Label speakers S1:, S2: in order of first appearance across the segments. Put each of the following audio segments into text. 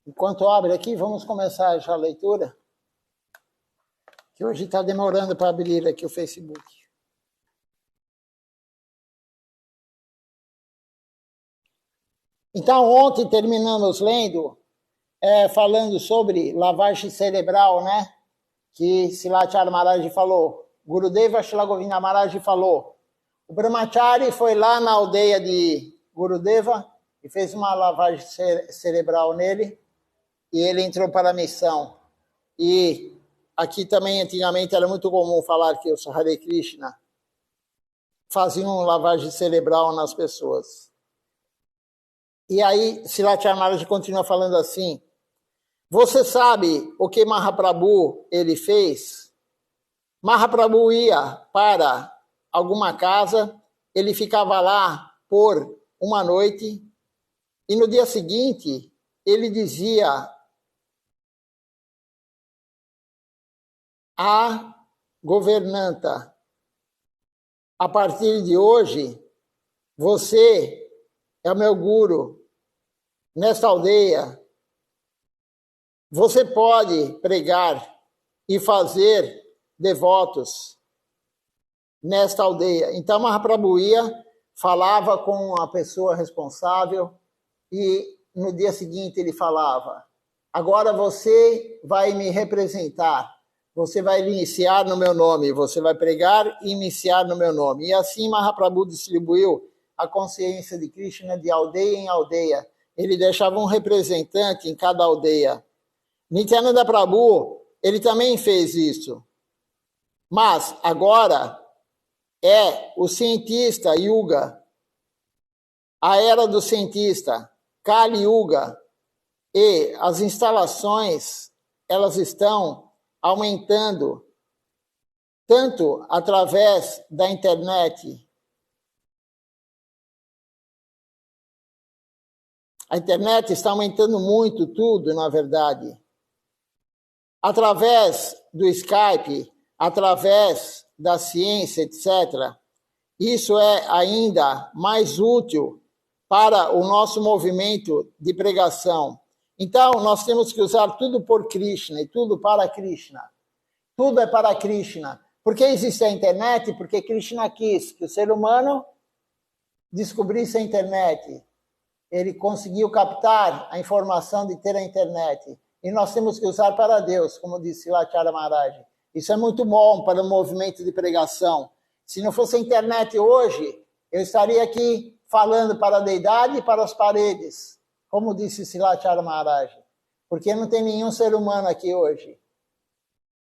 S1: Enquanto abre aqui, vamos começar já a leitura, que hoje está demorando para abrir aqui o Facebook. Então, ontem terminamos lendo, falando sobre lavagem cerebral, né? Que Silachara Maharaj falou, Gurudeva Shila Maharaj falou. O Brahmachari foi lá na aldeia de Gurudeva e fez uma lavagem cerebral nele, e ele entrou para a missão. E aqui também, antigamente, era muito comum falar que os Hare Krishna faziam lavagem cerebral nas pessoas. E aí, Silachara Maharaj continua falando assim, você sabe o que Mahaprabhu ele fez? Mahaprabhu ia para alguma casa, ele ficava lá por uma noite, e no dia seguinte, ele dizia a governanta, a partir de hoje, você é o meu guru nesta aldeia. Você pode pregar e fazer devotos nesta aldeia. Então, Mahaprabhu ia, falava com a pessoa responsável e no dia seguinte ele falava, agora você vai me representar, você vai iniciar no meu nome, você vai pregar e iniciar no meu nome. E assim Mahaprabhu distribuiu a consciência de Krishna de aldeia em aldeia. Ele deixava um representante em cada aldeia. Nityananda Prabhu, ele também fez isso. Mas agora é o cientista Yuga, a era do cientista, Kali Yuga, e as instalações, elas estão aumentando, tanto através da internet. A internet está aumentando muito tudo, na verdade. Através do Skype, através da ciência, etc. Isso é ainda mais útil para o nosso movimento de pregação. Então, nós temos que usar tudo por Krishna e tudo para Krishna. Tudo é para Krishna. Por que existe a internet? Porque Krishna quis que o ser humano descobrisse a internet. Ele conseguiu captar a informação de ter a internet. E nós temos que usar para Deus, como disse Silachara Maharaj. Isso é muito bom para o movimento de pregação. Se não fosse a internet hoje, eu estaria aqui falando para a deidade e para as paredes, como disse Silachara Maharaj. Porque não tem nenhum ser humano aqui hoje.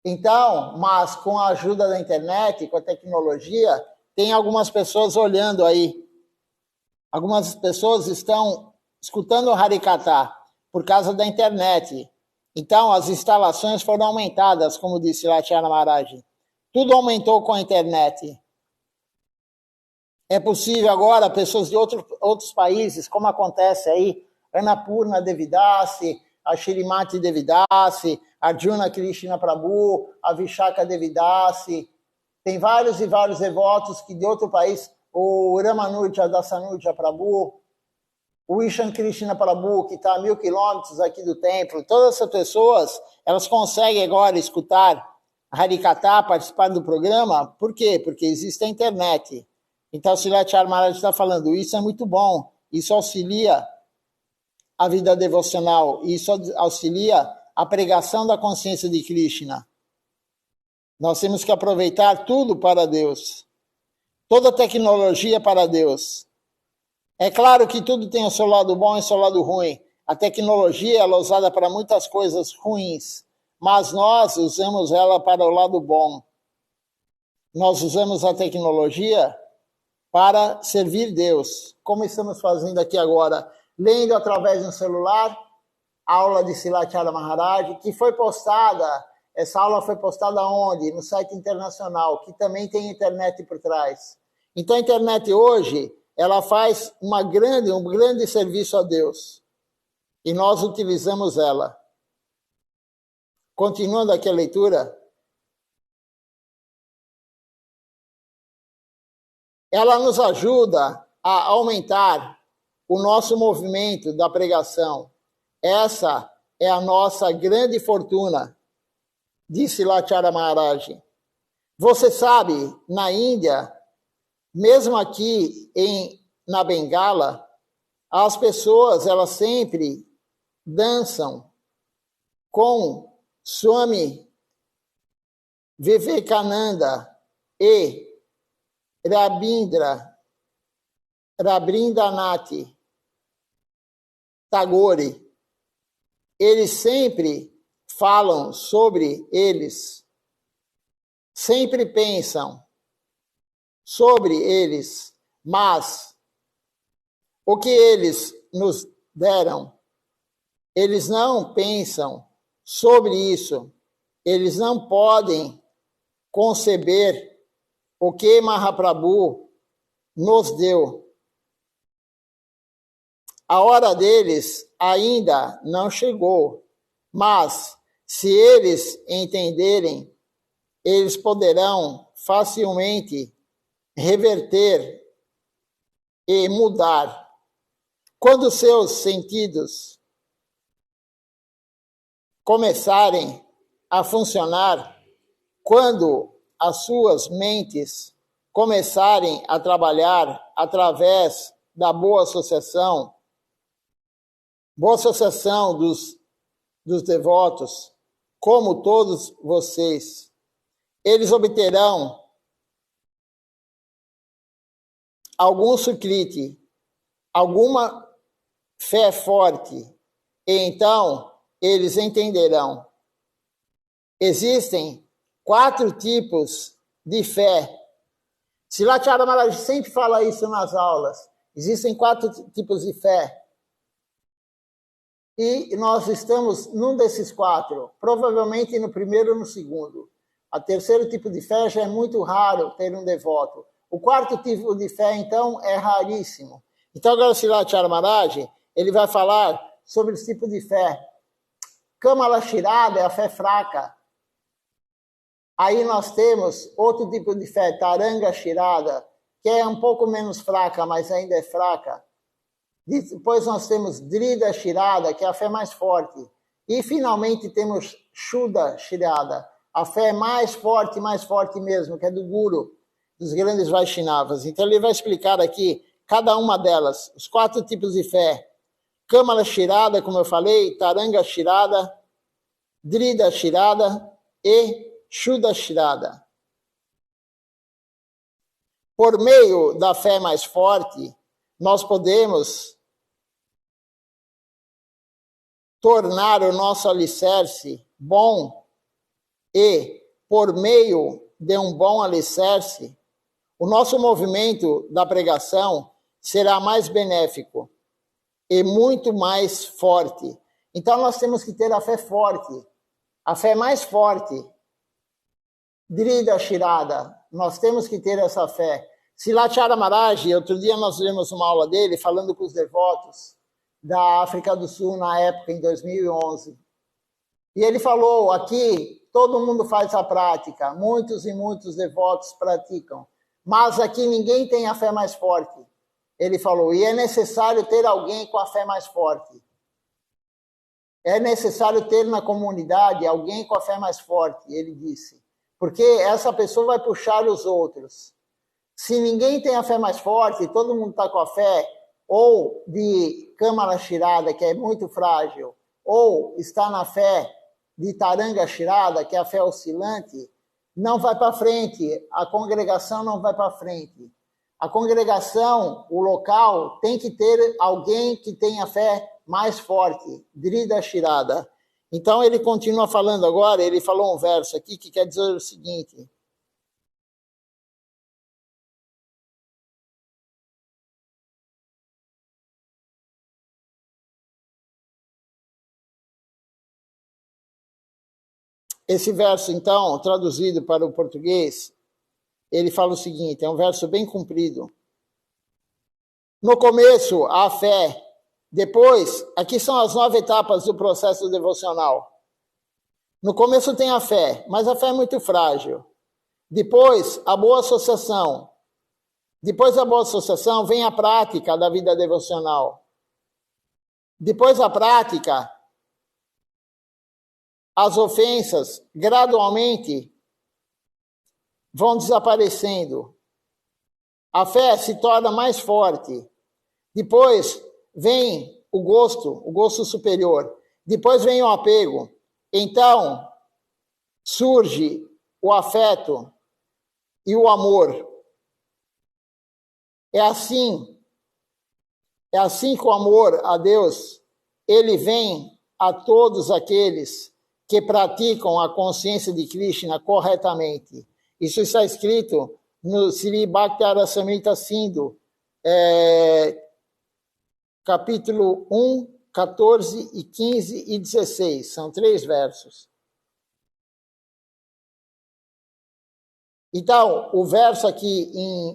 S1: Então, mas com a ajuda da internet, com a tecnologia, tem algumas pessoas olhando aí. Algumas pessoas estão escutando o Harikatha por causa da internet. Então, as instalações foram aumentadas, como disse Silachara Maharaj. Tudo aumentou com a internet. É possível agora pessoas de outros países, como acontece aí, Annapurna Devidasi, a Shrimati Devidasi, Arjuna Krishna Prabhu, a Vishaka Devidasi. Tem vários e vários devotos que de outro país, o Ramanuja Dasanuja Prabhu, o Ishan Krishna Prabhu, que está a 1.000 quilômetros aqui do templo. Todas essas pessoas, elas conseguem agora escutar Harikatha, participar do programa. Por quê? Porque existe a internet. Então, Silachara Maharaj está falando, isso é muito bom, isso auxilia a vida devocional, isso auxilia a pregação da consciência de Krishna. Nós temos que aproveitar tudo para Deus. Toda tecnologia para Deus. É claro que tudo tem o seu lado bom e o seu lado ruim. A tecnologia ela é usada para muitas coisas ruins, mas nós usamos ela para o lado bom. Nós usamos a tecnologia para servir Deus, como estamos fazendo aqui agora, lendo através de um celular, aula de Silachara Maharaj, que foi postada, essa aula foi postada onde? No site internacional, que também tem internet por trás. Então a internet hoje, ela faz um grande serviço a Deus, e nós utilizamos ela. Continuando aqui a leitura, ela nos ajuda a aumentar o nosso movimento da pregação. Essa é a nossa grande fortuna, disse Lachara Maharaj. Você sabe, na Índia, mesmo aqui na Bengala, as pessoas elas sempre dançam com Swami Vivekananda e Rabindranath Tagore. Eles sempre falam sobre eles, sempre pensam sobre eles, mas o que eles nos deram, eles não pensam sobre isso, eles não podem conceber o que Mahaprabhu nos deu. A hora deles ainda não chegou, mas se eles entenderem, eles poderão facilmente reverter e mudar. Quando seus sentidos começarem a funcionar, quando as suas mentes começarem a trabalhar através da boa associação dos devotos, como todos vocês, eles obterão algum sukriti, alguma fé forte, e então eles entenderão. Existem 4 tipos de fé. Silachara Maharaj sempre fala isso nas aulas. Existem 4 tipos de fé. E nós estamos num desses 4, provavelmente no primeiro ou no segundo. O terceiro tipo de fé já é muito raro ter um devoto. O 4º tipo de fé, então, é raríssimo. Então, agora, Silachara Maharaj, ele vai falar sobre esse tipo de fé. Kamala Shirada é a fé fraca. Aí nós temos outro tipo de fé, Taranga Shirada, que é um pouco menos fraca, mas ainda é fraca. Depois nós temos Drida Shirada, que é a fé mais forte. E, finalmente, temos Shuddha Shirada, a fé mais forte mesmo, que é do Guru, dos grandes Vaishnavas. Então, ele vai explicar aqui cada uma delas, os 4 tipos de fé. Kamala Shirada, como eu falei, Taranga Shirada, Drida Shirada e Shuddha Shirada. Por meio da fé mais forte, nós podemos tornar o nosso alicerce bom e, por meio de um bom alicerce, o nosso movimento da pregação será mais benéfico e muito mais forte. Então, nós temos que ter a fé forte, a fé mais forte, Drida Shirada. Nós temos que ter essa fé. Silachara Maharaj, outro dia nós lemos uma aula dele falando com os devotos da África do Sul na época, em 2011. E ele falou, aqui todo mundo faz a prática, muitos e muitos devotos praticam, mas aqui ninguém tem a fé mais forte. Ele falou, e é necessário ter alguém com a fé mais forte. É necessário ter na comunidade alguém com a fé mais forte, ele disse, porque essa pessoa vai puxar os outros. Se ninguém tem a fé mais forte, todo mundo está com a fé, ou de Kamala Shirada, que é muito frágil, ou está na fé de Taranga Shirada, que é a fé oscilante, não vai para frente, a congregação não vai para frente. A congregação, o local, tem que ter alguém que tenha fé mais forte, Drida Shirada. Então ele continua falando agora, ele falou um verso aqui que quer dizer o seguinte: esse verso, então, traduzido para o português, ele fala o seguinte, é um verso bem comprido. No começo, a fé. Depois, aqui são as 9 etapas do processo devocional. No começo tem a fé, mas a fé é muito frágil. Depois, a boa associação. Depois da boa associação, vem a prática da vida devocional. Depois da prática, as ofensas gradualmente vão desaparecendo. A fé se torna mais forte. Depois vem o gosto superior. Depois vem o apego. Então, surge o afeto e o amor. É assim que o amor a Deus, ele vem a todos aqueles que praticam a consciência de Krishna corretamente. Isso está escrito no Sri Bhakti Rasamrita Sindhu, capítulo 1, 14, e 15 e 16. São 3 versos. Então, o verso aqui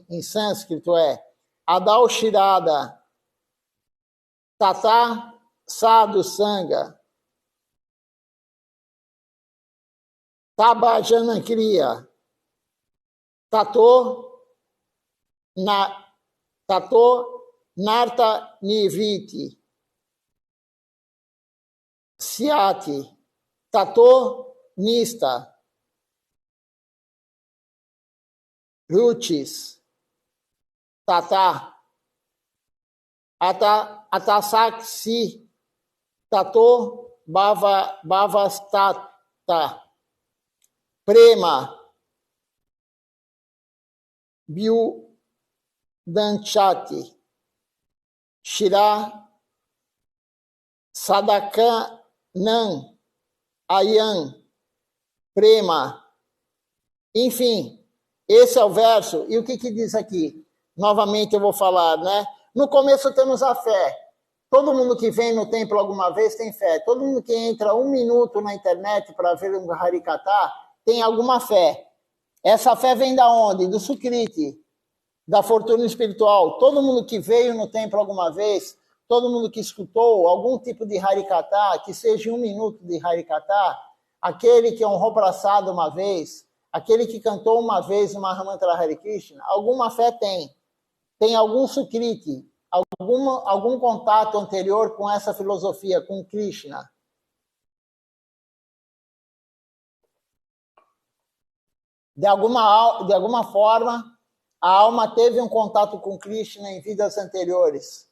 S1: em sânscrito é Adau Shirada Tata Sadhu Sangha Tabajanakriya Tato Narta Nivriti Siati Tato Nista Ruchis Tata Atasaksi Tato Bhavastata Prema Byudanchati Shira Sadakanam Ayam Prema. Enfim, esse é o verso. E o que diz aqui? Novamente eu vou falar, né? No começo temos a fé. Todo mundo que vem no templo alguma vez tem fé. Todo mundo que entra 1 minuto na internet para ver um Harikata tem alguma fé. Essa fé vem da onde? Do Sukriti, da fortuna espiritual. Todo mundo que veio no templo alguma vez, todo mundo que escutou algum tipo de Harikata, que seja 1 minuto de Harikata, aquele que honrou praçado uma vez, aquele que cantou uma vez o Mahamantra Hare Krishna, alguma fé tem. Tem algum Sukriti, algum contato anterior com essa filosofia, com Krishna. De alguma forma, a alma teve um contato com Krishna em vidas anteriores.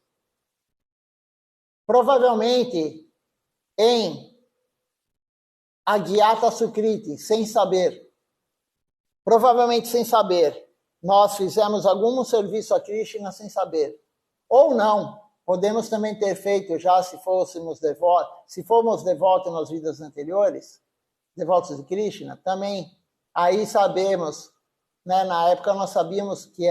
S1: Provavelmente em Agyata Sukriti, sem saber. Provavelmente sem saber. Nós fizemos algum serviço a Krishna sem saber. Ou não. Podemos também ter feito já se fôssemos devotos, se formos devotos nas vidas anteriores, devotos de Krishna, também aí sabemos, né, na época nós sabíamos que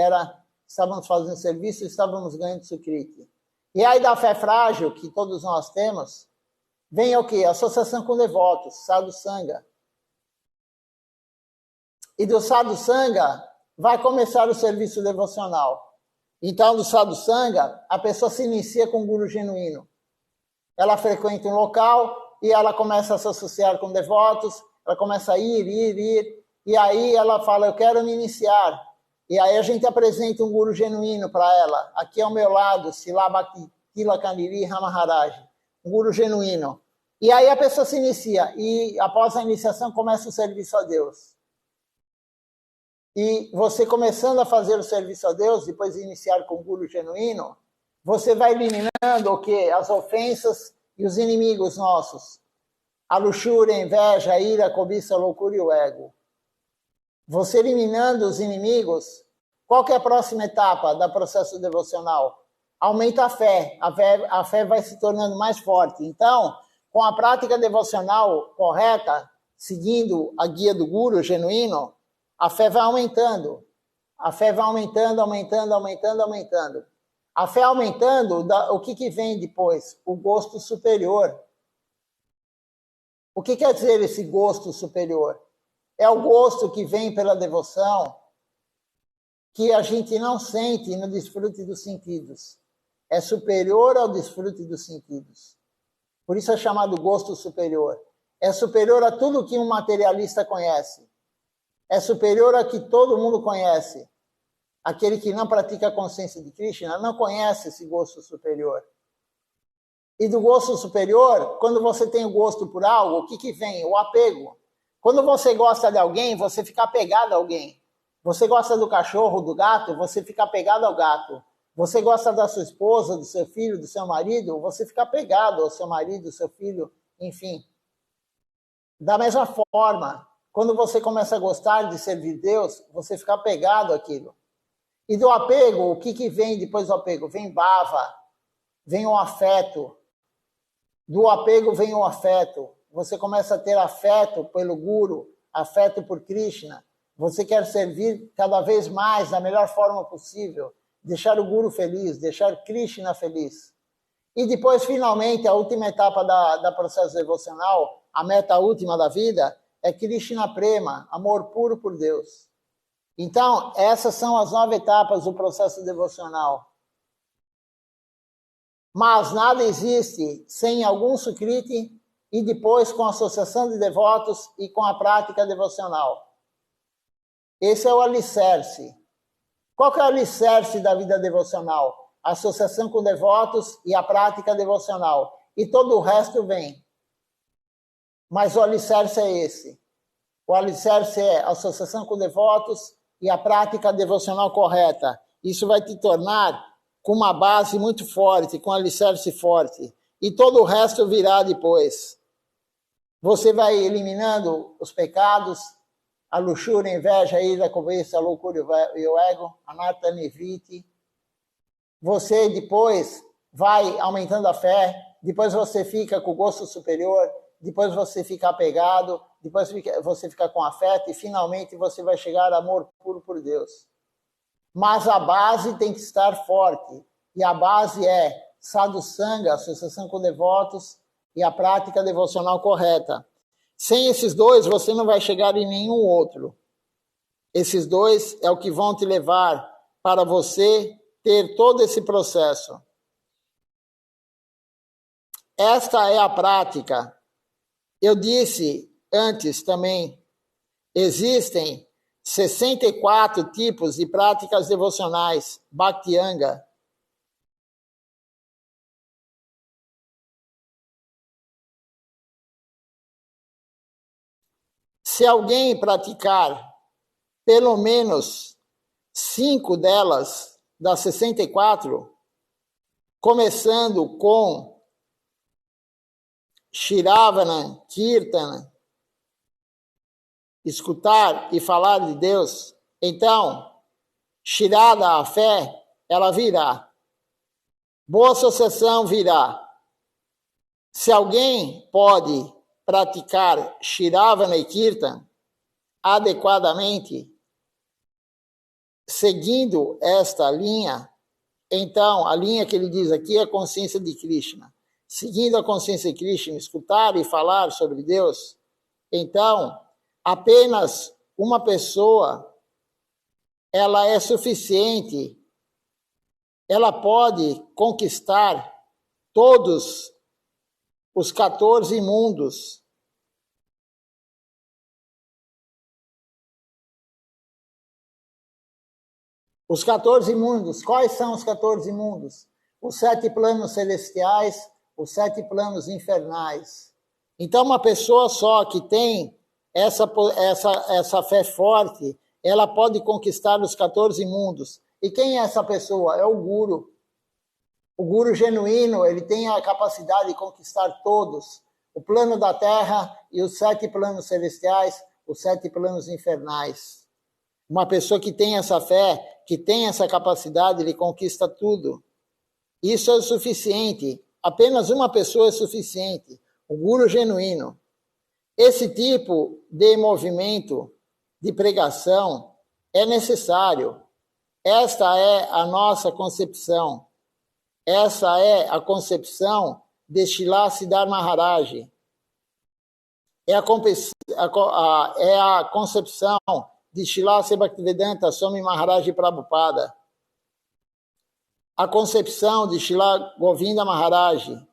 S1: estávamos fazendo serviço e estávamos ganhando Sukriti. E aí da fé frágil, que todos nós temos, vem o quê? Associação com devotos, Sadhu Sangha. E do Sadhu Sangha vai começar o serviço devocional. Então, do Sadhu Sangha, a pessoa se inicia com um guru genuíno. Ela frequenta um local e ela começa a se associar com devotos, ela começa a ir, e aí ela fala, eu quero me iniciar. E aí a gente apresenta um guru genuíno para ela. Aqui ao meu lado, Silabhakti Tilakandiri Maharaj, um guru genuíno. E aí a pessoa se inicia, e após a iniciação começa o serviço a Deus. E você começando a fazer o serviço a Deus, depois de iniciar com o guru genuíno, você vai eliminando o quê? As ofensas e os inimigos nossos. A luxúria, a inveja, a ira, a cobiça, a loucura e o ego. Você eliminando os inimigos, qual que é a próxima etapa do processo devocional? Aumenta a fé. A fé vai se tornando mais forte. Então, com a prática devocional correta, seguindo a guia do guru genuíno, a fé vai aumentando. A fé vai aumentando. A fé aumentando, o que vem depois? O gosto superior. O que quer dizer esse gosto superior? É o gosto que vem pela devoção, que a gente não sente no desfrute dos sentidos. É superior ao desfrute dos sentidos. Por isso é chamado gosto superior. É superior a tudo que um materialista conhece. É superior a que todo mundo conhece. Aquele que não pratica a consciência de Krishna não conhece esse gosto superior. E do gosto superior, quando você tem o gosto por algo, o que vem? O apego. Quando você gosta de alguém, você fica apegado a alguém. Você gosta do cachorro, do gato, você fica apegado ao gato. Você gosta da sua esposa, do seu filho, do seu marido, você fica apegado ao seu marido, ao seu filho, enfim. Da mesma forma, quando você começa a gostar de servir Deus, você fica apegado àquilo. E do apego, o que vem depois do apego? Vem bava, vem o afeto. Do apego vem o afeto. Você começa a ter afeto pelo Guru, afeto por Krishna. Você quer servir cada vez mais da melhor forma possível, deixar o Guru feliz, deixar Krishna feliz. E depois, finalmente, a última etapa da processo devocional, a meta última da vida, é Krishna Prema, amor puro por Deus. Então, essas são as 9 etapas do processo devocional. Mas nada existe sem algum sukriti e depois com a associação de devotos e com a prática devocional. Esse é o alicerce. Qual que é o alicerce da vida devocional? A associação com devotos e a prática devocional. E todo o resto vem. Mas o alicerce é esse. O alicerce é a associação com devotos e a prática devocional correta. Isso vai te tornar com uma base muito forte, com um alicerce forte. E todo o resto virá depois. Você vai eliminando os pecados, a luxúria, a inveja, a ira, a cobiça, a loucura e o ego, a anartha nivritti. Você depois vai aumentando a fé, depois você fica com o gosto superior, depois você fica apegado, depois você fica com afeto e finalmente você vai chegar a amor puro por Deus. Mas a base tem que estar forte. E a base é sadhusanga, associação com devotos, e a prática devocional correta. Sem esses dois, você não vai chegar em nenhum outro. Esses dois é o que vão te levar para você ter todo esse processo. Esta é a prática. Eu disse antes também, existem 64 tipos de práticas devocionais, Bhakti-anga. Se alguém praticar pelo menos 5 delas, das 64, começando com Shiravana, Kirtana, escutar e falar de Deus, então, Shirada, a fé, ela virá. Boa associação virá. Se alguém pode praticar Shiravana e Kirtan adequadamente, seguindo esta linha, então, a linha que ele diz aqui é a consciência de Krishna. Seguindo a consciência de Krishna, escutar e falar sobre Deus, então, apenas uma pessoa, ela é suficiente, ela pode conquistar todos os 14 mundos. Os 14 mundos, quais são os 14 mundos? Os 7 planos celestiais, os 7 planos infernais. Então, uma pessoa só que tem essa fé forte, ela pode conquistar os 14 mundos. E quem é essa pessoa? É o Guru. O Guru genuíno, ele tem a capacidade de conquistar todos. O plano da Terra e os 7 planos celestiais, os 7 planos infernais. Uma pessoa que tem essa fé, que tem essa capacidade, ele conquista tudo. Isso é o suficiente. Apenas uma pessoa é suficiente. O Guru genuíno. Esse tipo de movimento de pregação é necessário. Esta é a nossa concepção. Essa é a concepção de Srila Siddhar Maharaj. É a concepção de Srila Bhaktivedanta Swami Maharaj Prabhupada. A concepção de Srila Govinda Maharaj.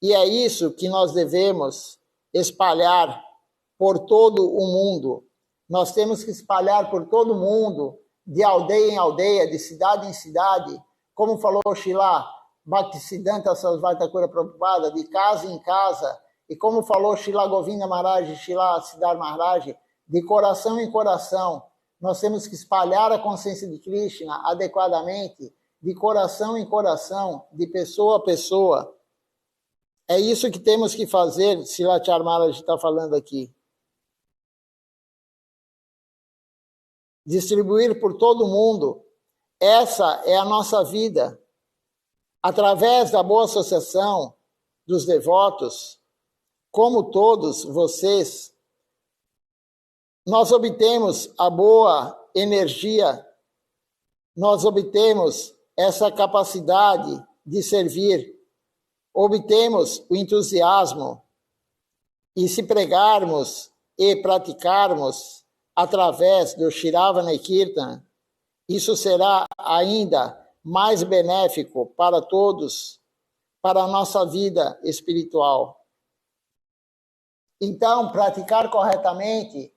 S1: E é isso que nós devemos espalhar por todo o mundo. Nós temos que espalhar por todo o mundo, de aldeia em aldeia, de cidade em cidade, como falou Srila Bhaktisiddhanta Sarasvati Thakur Prabhupada, de casa em casa, e como falou Srila Govinda Maharaj e Srila Siddhar Maharaj, de coração em coração, nós temos que espalhar a consciência de Krishna adequadamente, de coração em coração, de pessoa a pessoa. É isso que temos que fazer, Srila Maharaj está falando aqui. Distribuir por todo mundo. Essa é a nossa vida. Através da boa associação dos devotos, como todos vocês, nós obtemos a boa energia, nós obtemos essa capacidade de servir, obtemos o entusiasmo, e se pregarmos e praticarmos através do Shravana e Kirtan, isso será ainda mais benéfico para todos, para a nossa vida espiritual. Então, praticar corretamente,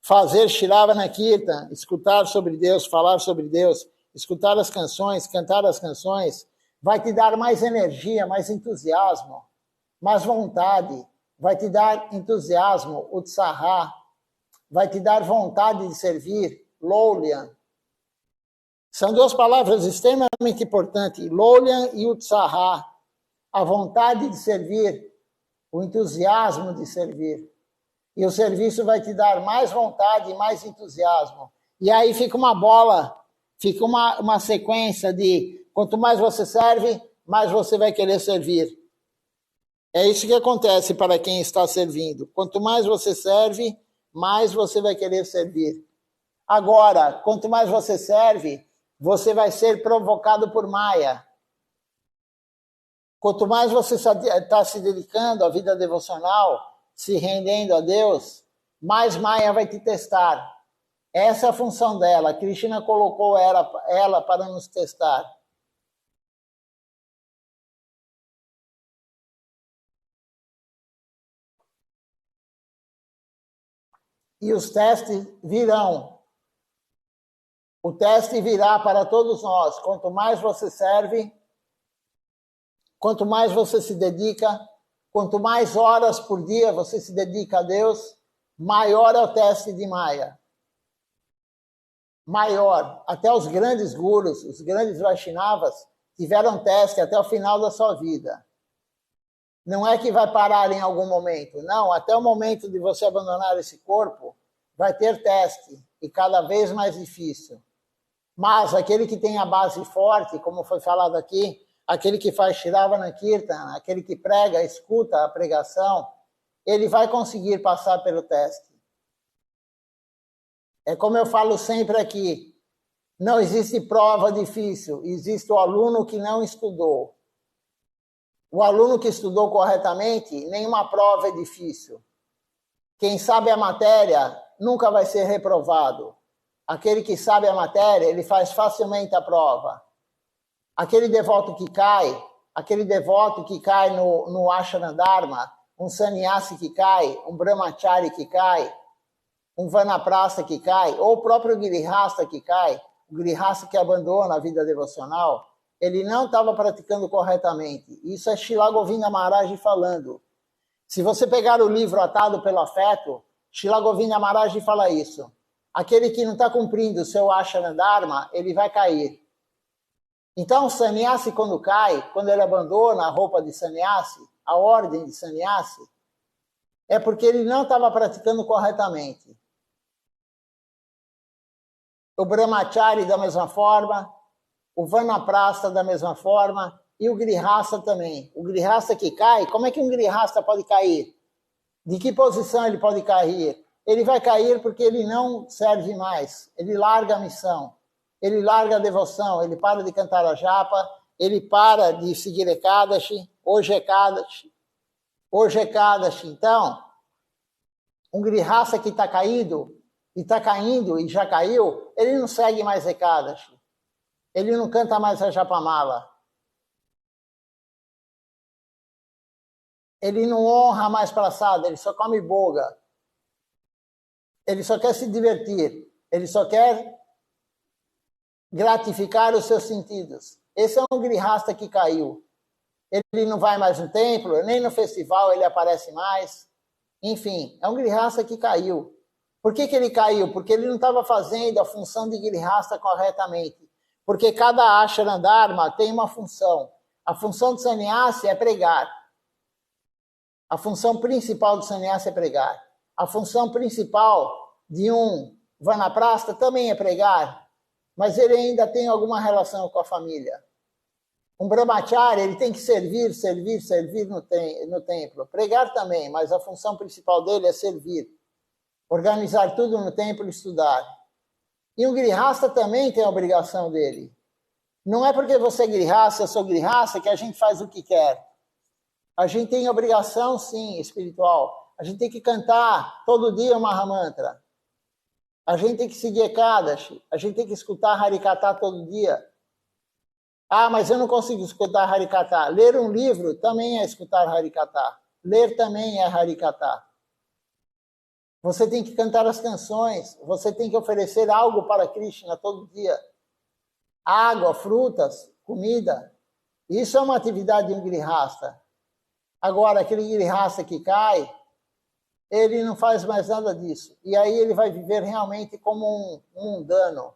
S1: fazer Shravana Kirtan, escutar sobre Deus, falar sobre Deus, escutar as canções, cantar as canções, vai te dar mais energia, mais entusiasmo, mais vontade, vai te dar entusiasmo, utsaha, vai te dar vontade de servir, lolyan. São duas palavras extremamente importantes, lolyan e utsaha, a vontade de servir, o entusiasmo de servir. E o serviço vai te dar mais vontade e mais entusiasmo. E aí fica uma bola, fica uma sequência de quanto mais você serve, mais você vai querer servir. É isso que acontece para quem está servindo. Quanto mais você serve, mais você vai querer servir. Agora, quanto mais você serve, você vai ser provocado por Maya. Quanto mais você está se dedicando à vida devocional, se rendendo a Deus, mais Maya vai te testar. Essa é a função dela. Krishna colocou ela para nos testar. E os testes virão. O teste virá para todos nós. Quanto mais você serve, quanto mais você se dedica, quanto mais horas por dia você se dedica a Deus, maior é o teste de Maya. Maior. Até os grandes gurus, os grandes Vaishnavas, tiveram teste até o final da sua vida. Não é que vai parar em algum momento. Não, até o momento de você abandonar esse corpo, vai ter teste, e cada vez mais difícil. Mas aquele que tem a base forte, como foi falado aqui, aquele que faz Shravana Kirtan, aquele que prega, escuta a pregação, ele vai conseguir passar pelo teste. É como eu falo sempre aqui, não existe prova difícil, existe o aluno que não estudou. O aluno que estudou corretamente, nenhuma prova é difícil. Quem sabe a matéria nunca vai ser reprovado. Aquele que sabe a matéria, ele faz facilmente a prova. Aquele devoto que cai no Ashana Dharma, um sannyasi que cai, um brahmachari que cai, um vanaprastha que cai, ou o próprio grihastha que cai, o grihastha que abandona a vida devocional, ele não estava praticando corretamente. Isso é Srila Govinda Maharaj falando. Se você pegar o livro Atado pelo Afeto, Srila Govinda Maharaj fala isso. Aquele que não está cumprindo o seu Ashana Dharma, ele vai cair. Então, o sannyasi, quando cai, quando ele abandona a roupa de sannyasi, a ordem de sannyasi, é porque ele não estava praticando corretamente. O brahmachari da mesma forma, o vanaprastha da mesma forma, e o grihastha também. O grihastha que cai, como é que um grihastha pode cair? De que posição ele pode cair? Ele vai cair porque ele não serve mais, ele larga a missão. Ele larga a devoção, ele para de cantar a japa, ele para de seguir Ekadashi, hoje Ekadashi. Então, um grihastha que está caído, e está caindo, e já caiu, ele não segue mais Ekadashi. Ele não canta mais a Japamala. Ele não honra mais praçada, ele só come boga. Ele só quer se divertir, ele só quer gratificar os seus sentidos. Esse é um grihastha que caiu. ele não vai mais no templo, nem no festival ele aparece mais. Enfim, é um grihasta que caiu. Por que ele caiu? Porque ele não estava fazendo a função de grihasta corretamente. Porque cada ashram dharma tem uma função. A função do sannyasi é pregar. A função principal do sannyasi é pregar. A função principal de um vanaprasta também é pregar, mas ele ainda tem alguma relação com a família. Um brahmachari, ele tem que servir no templo. Pregar também, mas a função principal dele é servir. Organizar tudo no templo e estudar. E o grihasta também tem a obrigação dele. Não é porque você é grihasta, eu sou grihasta, que a gente faz o que quer. A gente tem obrigação, sim, espiritual. A gente tem que cantar todo dia o Mahamantra. A gente tem que seguir Ekadashi. A gente tem que escutar Harikata todo dia. Ah, mas eu não consigo escutar Harikata. Ler um livro também é escutar Harikata. Ler também é Harikata. Você tem que cantar as canções. Você tem que oferecer algo para Krishna todo dia. Água, frutas, comida. Isso é uma atividade de um grihasta. Agora, aquele grihasta que cai, ele não faz mais nada disso. E aí ele vai viver realmente como um mundano,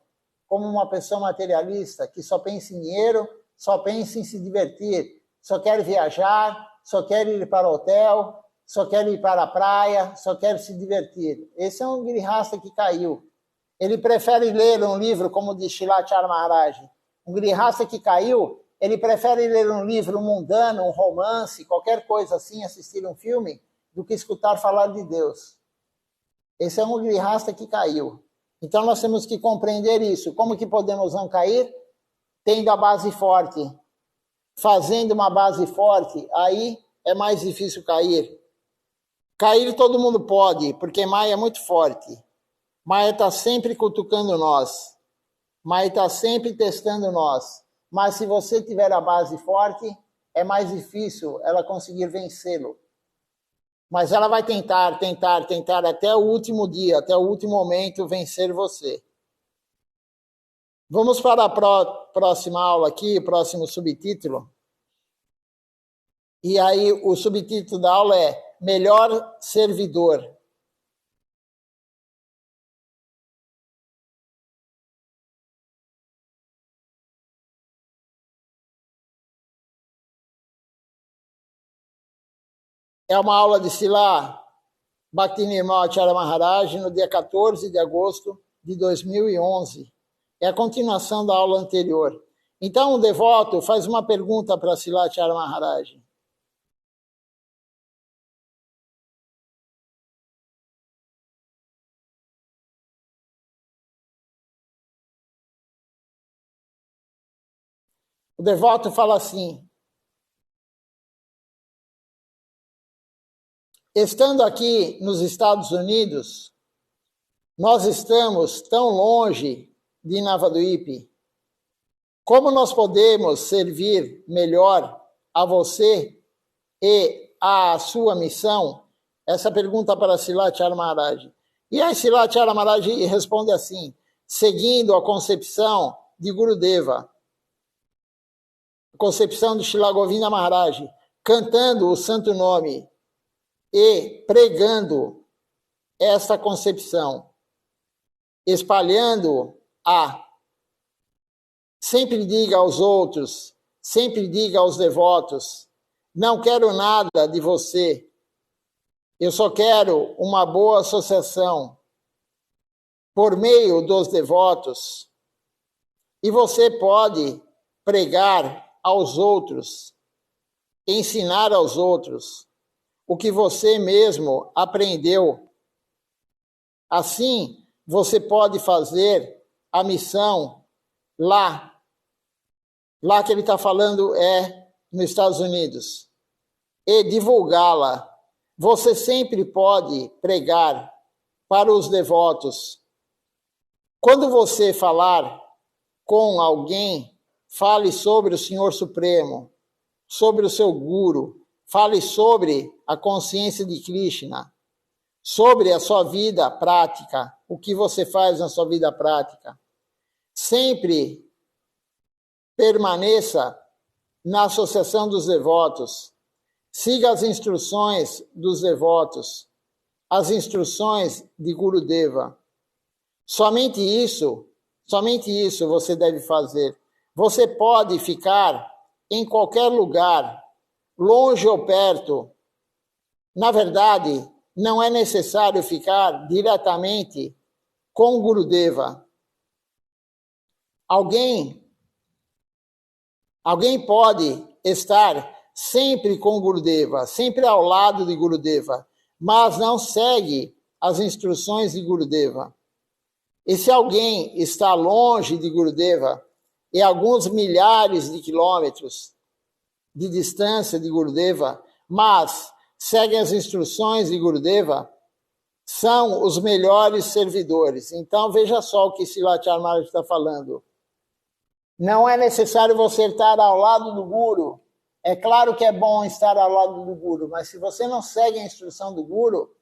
S1: como uma pessoa materialista, que só pensa em dinheiro, só pensa em se divertir, só quer viajar, só quer ir para o hotel, só quer ir para a praia, só quer se divertir. Esse é um grihasta que caiu. Ele prefere ler um livro, como diz Shilachar Maharaj. Um grihasta que caiu, ele prefere ler um livro mundano, um romance, qualquer coisa assim, assistir um filme, do que escutar falar de Deus. Esse é um grihasta que caiu. Então nós temos que compreender isso. Como que podemos não cair? Tendo a base forte. Fazendo uma base forte, aí é mais difícil cair. Cair todo mundo pode, porque Maya é muito forte. Maya está sempre cutucando nós. Maya está sempre testando nós. Mas se você tiver a base forte, é mais difícil ela conseguir vencê-lo. Mas ela vai tentar até o último dia, até o último momento vencer você. Vamos para a próxima aula aqui, próximo subtítulo. E aí o subtítulo da aula é Melhor Servidor. É uma aula de Srila Bhaktivinoda Acharya Maharaj no dia 14 de agosto de 2011. É a continuação da aula anterior. Então, o devoto faz uma pergunta para Srila Acharya Maharaj. O devoto fala assim: estando aqui nos Estados Unidos, nós estamos tão longe de Navadvipa. Como nós podemos servir melhor a você e a sua missão? Essa pergunta para Srila Acharya Maharaj. E aí Srila Acharya Maharaj responde assim, seguindo a concepção de Gurudeva, a concepção de Srila Govinda Maharaj, cantando o santo nome e pregando essa concepção, espalhando-a. Sempre diga aos outros, sempre diga aos devotos, não quero nada de você, eu só quero uma boa associação por meio dos devotos. E você pode pregar aos outros, ensinar aos outros o que você mesmo aprendeu. Assim, você pode fazer a missão lá que ele está falando é nos Estados Unidos, e divulgá-la. Você sempre pode pregar para os devotos. Quando você falar com alguém, fale sobre o Senhor Supremo, sobre o seu Guru, fale sobre a consciência de Krishna, sobre a sua vida prática, o que você faz na sua vida prática. Sempre permaneça na associação dos devotos. Siga as instruções dos devotos, as instruções de Gurudeva. Somente isso você deve fazer. Você pode ficar em qualquer lugar, longe ou perto. Na verdade, não é necessário ficar diretamente com Gurudeva. Alguém pode estar sempre com Gurudeva, sempre ao lado de Gurudeva, mas não segue as instruções de Gurudeva. E se alguém está longe de Gurudeva, e alguns milhares de quilômetros de distância de Gurudeva, mas seguem as instruções de Gurudeva, são os melhores servidores. Então, veja só o que Srila Maharaj está falando. Não é necessário você estar ao lado do Guru. É claro que é bom estar ao lado do Guru, mas se você não segue a instrução do Guru,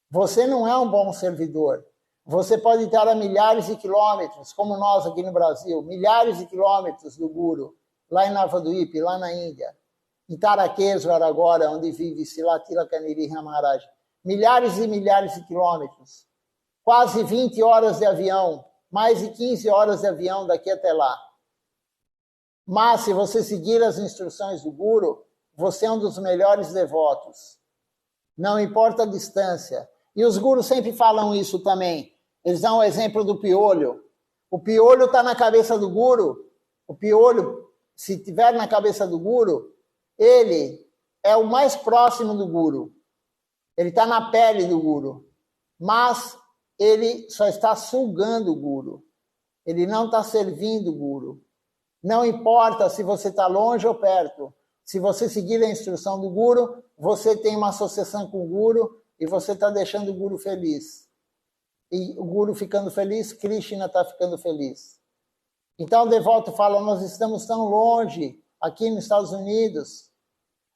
S1: você não é um bom servidor. Você pode estar a milhares de quilômetros, como nós aqui no Brasil, milhares de quilômetros do Guru, lá em Navadvip, lá na Índia, em Tarakeswar agora, onde vive Srila Tilakaniri Maharaj. Milhares e milhares de quilômetros, quase 20 horas de avião, mais de 15 horas de avião daqui até lá. Mas se você seguir as instruções do Guru, você é um dos melhores devotos. Não importa a distância. E os gurus sempre falam isso também. Eles dão o exemplo do piolho. O piolho está na cabeça do Guru. O piolho, se estiver na cabeça do Guru, ele é o mais próximo do Guru. Ele está na pele do Guru. Mas ele só está sugando o Guru. Ele não está servindo o Guru. Não importa se você está longe ou perto. Se você seguir a instrução do Guru, você tem uma associação com o Guru e você está deixando o Guru feliz. E o Guru ficando feliz, Krishna está ficando feliz. Então o devoto fala, nós estamos tão longe aqui nos Estados Unidos.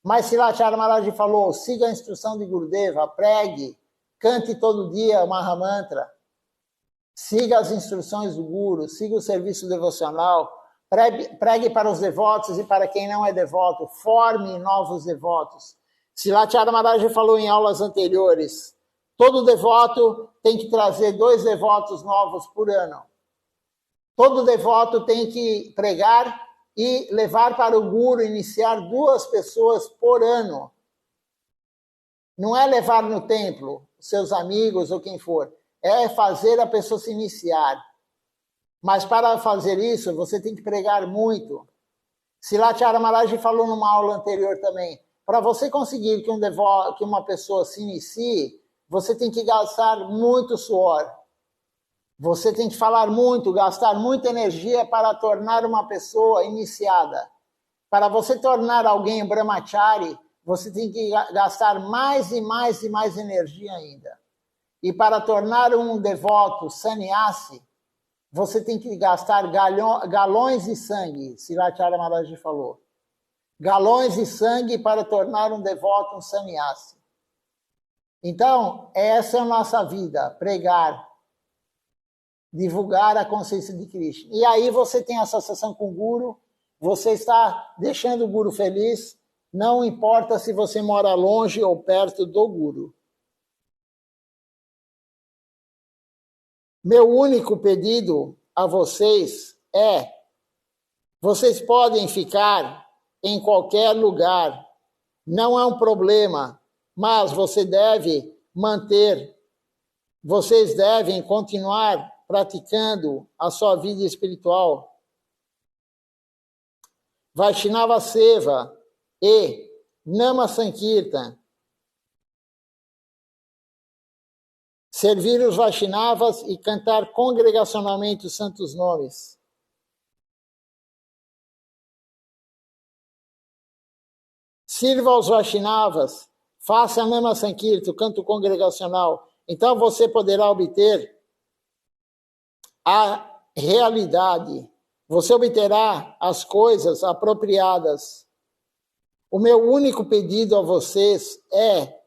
S1: Mas Srila Maharaj falou, siga a instrução de Gurudeva, pregue, cante todo dia o Mahamantra, siga as instruções do Guru, siga o serviço devocional, pregue para os devotos e para quem não é devoto, forme novos devotos. Srila Maharaj falou em aulas anteriores, todo devoto tem que trazer 2 devotos novos por ano. Todo devoto tem que pregar e levar para o Guru, iniciar 2 pessoas por ano. Não é levar no templo, seus amigos ou quem for. É fazer a pessoa se iniciar. Mas para fazer isso, você tem que pregar muito. Srila Maharaj falou numa aula anterior também. Para você conseguir que uma pessoa se inicie, você tem que gastar muito suor. Você tem que falar muito, gastar muita energia para tornar uma pessoa iniciada. Para você tornar alguém brahmachari, você tem que gastar mais e mais e mais energia ainda. E para tornar um devoto sannyasi, você tem que gastar galões de sangue, Srila Maharaj falou. Galões de sangue para tornar um devoto um sannyasi. Então, essa é a nossa vida, pregar, divulgar a consciência de Krishna. E aí você tem associação com o Guru, você está deixando o Guru feliz, não importa se você mora longe ou perto do Guru. Meu único pedido a vocês é, vocês podem ficar em qualquer lugar, não é um problema, mas vocês devem continuar praticando a sua vida espiritual. Vaishnava Seva e Nama Sankirtan. Servir os Vaishnavas e cantar congregacionalmente os santos nomes. Sirva aos Vaishnavas, faça Nama Sankirtan, o canto congregacional. Então você poderá obter a realidade. Você obterá as coisas apropriadas. O meu único pedido a vocês é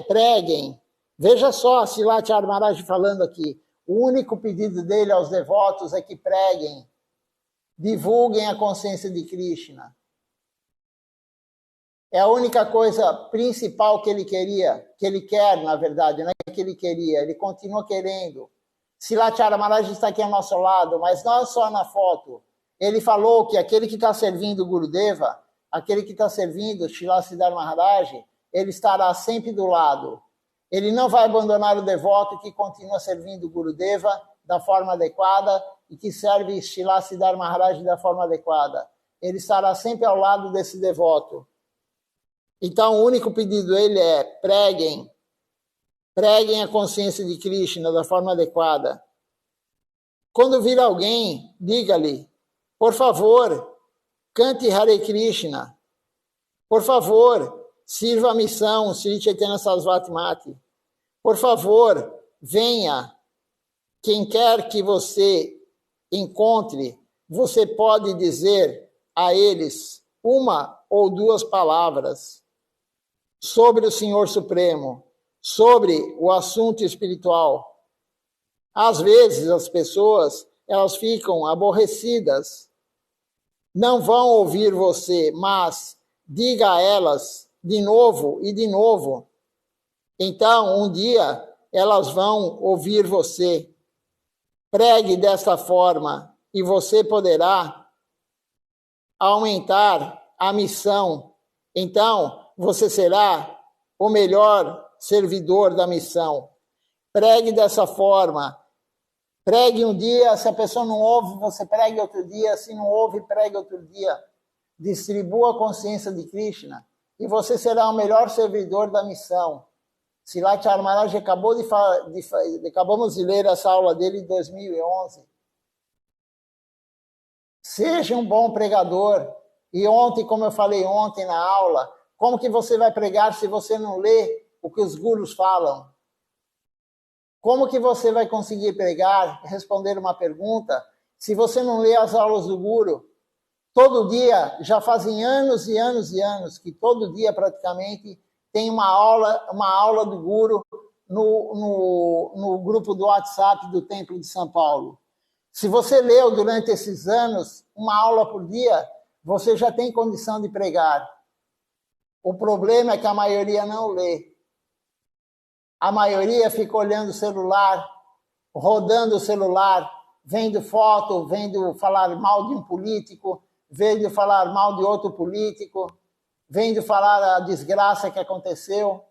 S1: preguem. Veja só, Srila Maharaj falando aqui. O único pedido dele aos devotos é que preguem. Divulguem a consciência de Krishna. É a única coisa principal que ele queria, que ele quer, na verdade, não é que ele queria, ele continua querendo. Silathyara Maharaj está aqui ao nosso lado, mas não só na foto. Ele falou que aquele que está servindo o Gurudeva, aquele que está servindo Srila Siddhar Maharaj, ele estará sempre do lado. Ele não vai abandonar o devoto que continua servindo o Gurudeva da forma adequada e que serve Srila Siddhar Maharaj da forma adequada. Ele estará sempre ao lado desse devoto. Então, o único pedido dele é preguem a consciência de Krishna da forma adequada. Quando vir alguém, diga-lhe, por favor, cante Hare Krishna. Por favor, sirva a missão Sri Chaitanya Sarasvati Mati. Por favor, venha. Quem quer que você encontre, você pode dizer a eles uma ou duas palavras sobre o Senhor Supremo, sobre o assunto espiritual. Às vezes as pessoas, elas ficam aborrecidas, não vão ouvir você, mas diga a elas de novo e de novo. Então, um dia, elas vão ouvir você. Pregue desta forma e você poderá aumentar a missão. Então, você será o melhor servidor da missão. Pregue dessa forma. Pregue um dia, se a pessoa não ouve, você pregue outro dia. Se não ouve, pregue outro dia. Distribua a consciência de Krishna e você será o melhor servidor da missão. Silathyara Maharaj acabamos de ler essa aula dele em 2011. Seja um bom pregador. E ontem, como eu falei ontem na aula, como que você vai pregar se você não lê o que os gurus falam? Como que você vai conseguir pregar, responder uma pergunta, se você não lê as aulas do guru? Todo dia, já fazem anos e anos e anos, que todo dia praticamente tem uma aula do guru no grupo do WhatsApp do Templo de São Paulo. Se você leu durante esses anos uma aula por dia, você já tem condição de pregar. O problema é que a maioria não lê. A maioria fica olhando o celular, rodando o celular, vendo foto, vendo falar mal de um político, vendo falar mal de outro político, vendo falar a desgraça que aconteceu.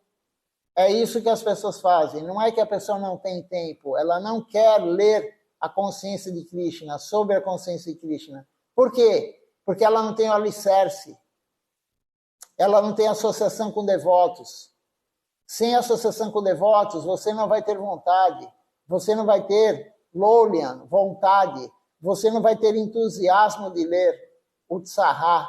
S1: É isso que as pessoas fazem. Não é que a pessoa não tem tempo, ela não quer ler a consciência de Krishna, sobre a consciência de Krishna. Por quê? Porque ela não tem o alicerce. Ela não tem associação com devotos. Sem associação com devotos, você não vai ter vontade. Você não vai ter lolian, vontade. Você não vai ter entusiasmo de ler Utsaha.